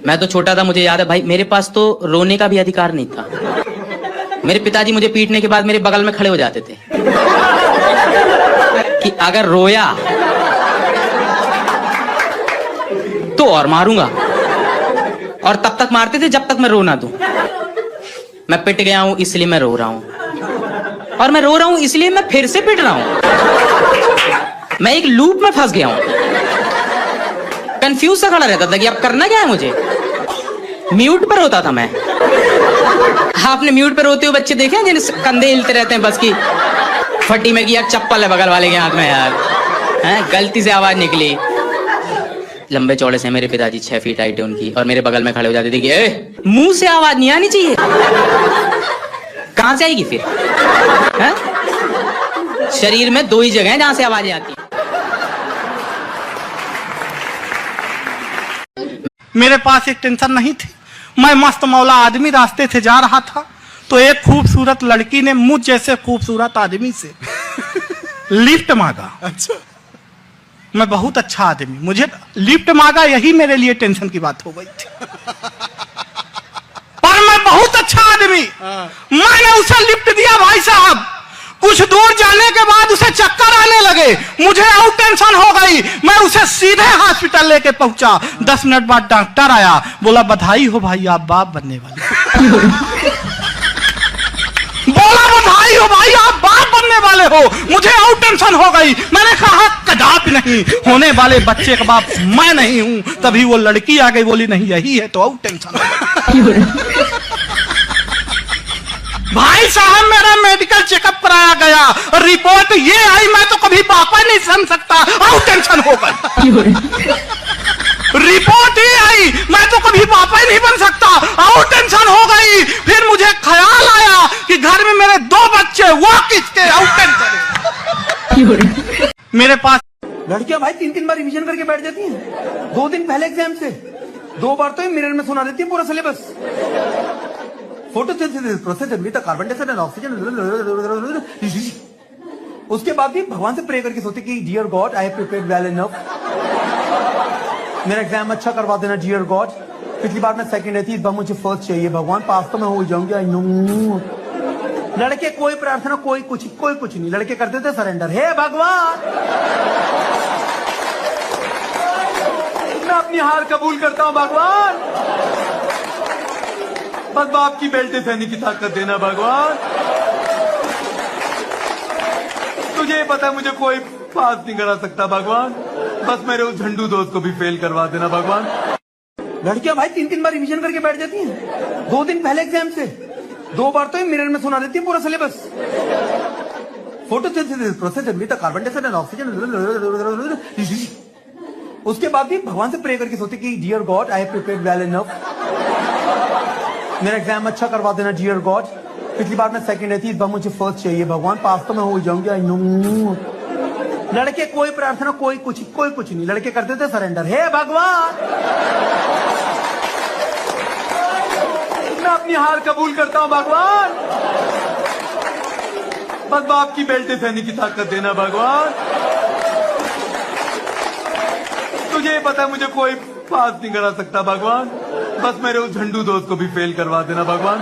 मैं तो छोटा था, मुझे याद है भाई, मेरे पास तो रोने का भी अधिकार नहीं था। मेरे पिताजी मुझे पीटने के बाद मेरे बगल में खड़े हो जाते थे कि अगर रोया तो और मारूंगा, और तब तक मारते थे जब तक मैं रो ना दूं। मैं पिट गया हूं इसलिए मैं रो रहा हूं, और मैं रो रहा हूं इसलिए मैं फिर से पिट रहा हूं। मैं एक लूप में फंस गया हूं। कंफ्यूज सा खड़ा रहता था कि अब करना क्या है मुझे। म्यूट पर होता था मैं। आपने म्यूट पर रोते हुए बच्चे देखे हैं जिन कंधे हिलते रहते हैं बस की फटी में कि यार चप्पल है बगल वाले के हाथ में यार, हैं गलती से आवाज निकली। लंबे चौड़े से मेरे पिताजी 6 फीट हाइट है उनकी, और मेरे बगल में खड़े हो जाते थे कि मुंह से आवाज नहीं आनी चाहिए। कहां से आएगी फिर? है? शरीर में 2 ही जगह हैं जहां से आवाजें आती हैं। मेरे पास एक टेंशन नहीं थी। मैं मस्त मौला आदमी रास्ते से जा रहा था तो एक खूबसूरत लड़की ने मुझ जैसे खूबसूरत आदमी से लिफ्ट मांगा। अच्छा, मैं बहुत अच्छा आदमी, मुझे लिफ्ट मांगा, यही मेरे लिए टेंशन की बात हो गई थी। पर मैं बहुत अच्छा आदमी, मैंने उसे लिफ्ट दिया। भाई साहब, कुछ दूर जाने के बाद उसे चक्कर आने लगे, मुझे और टेंशन हो गई। मैं उसे सीधे हॉस्पिटल लेके पहुंचा। 10 मिनट बाद डॉक्टर आया, बोला बधाई हो भाई, आप बाप बनने वाले। बोला बधाई हो भाई, आप बाप बनने वाले हो। मुझे और टेंशन हो गई। मैंने कहा कदापि नहीं, होने वाले बच्चे का बाप मैं नहीं हूं। तभी वो लड़की आ गई, बोली नहीं यही है, तो और टेंशन हो गई। भाई साहब, मेरा मेडिकल चेकअप कराया गया, रिपोर्ट ये आई, मैं तो कभी पापा नहीं समझ सकता, और टेंशन हो गई। रिपोर्ट ये आई, मैं तो कभी पापा ही नहीं बन सकता, और टेंशन हो गई। फिर मुझे ख्याल आया कि घर में मेरे 2 बच्चे, वो किसके, और टेंशन। मेरे पास लड़कियां भाई 3-3 बार रिवीजन करके बैठ जाती हैं। 2 दिन पहले एग्जाम से 2 बार तो मिरर में सुना देती है पूरा syllabus. Photosynthesis process with carbon dioxide and oxygen. उसके बाद भी भगवान से प्रे करके सोचती कि dear God I have prepared well enough, मेरा एग्जाम अच्छा करवा देना डियर गॉड। पिछली बार मैं सेकंड आई थी, इस बार मुझे फर्स्ट चाहिए भगवान, पास तो मैं हो जाऊंगी। I know. लड़के कोई प्रार्थना, कोई कुछ नहीं, लड़के करते थे सरेंडर। हे भगवान, मैं अपनी हार कबूल करता हूं भगवान, बस बाप की बेल्टे सहने की ताकत देना भगवान। तुझे पता है मुझे कोई पास नहीं करा सकता भगवान, बस मेरे उस झंडू दोस्त को भी फेल करवा देना भगवान। लड़कियां भाई 3-3 बार रिवीजन करके बैठ जाती हैं। 2 दिन पहले एग्जाम से 2 बार तो मिरर में सुना देती है पूरा syllabus. Photosynthesis process with carbon dioxide and oxygen. उसके बाद भी भगवान से प्रे करके सोचती कि dear God I have prepared well enough, मेरा एग्जाम अच्छा करवा देना डियर गॉड। पिछली बार मैं सेकंड आई थी, इस बार मुझे फर्स्ट चाहिए भगवान, पास तो मैं हो जाऊंगी। I know. लड़के कोई प्रार्थना, कोई कुछ नहीं, लड़के करते थे सरेंडर। हे भगवान, मैं अपनी हार कबूल करता हूं भगवान, बस बाप की बेल्टे सहने की ताकत देना भगवान। तुझे पता है मुझे कोई पास नहीं करा सकता भगवान, बस मेरे उस झंडू दोस्त को भी फेल करवा देना भगवान।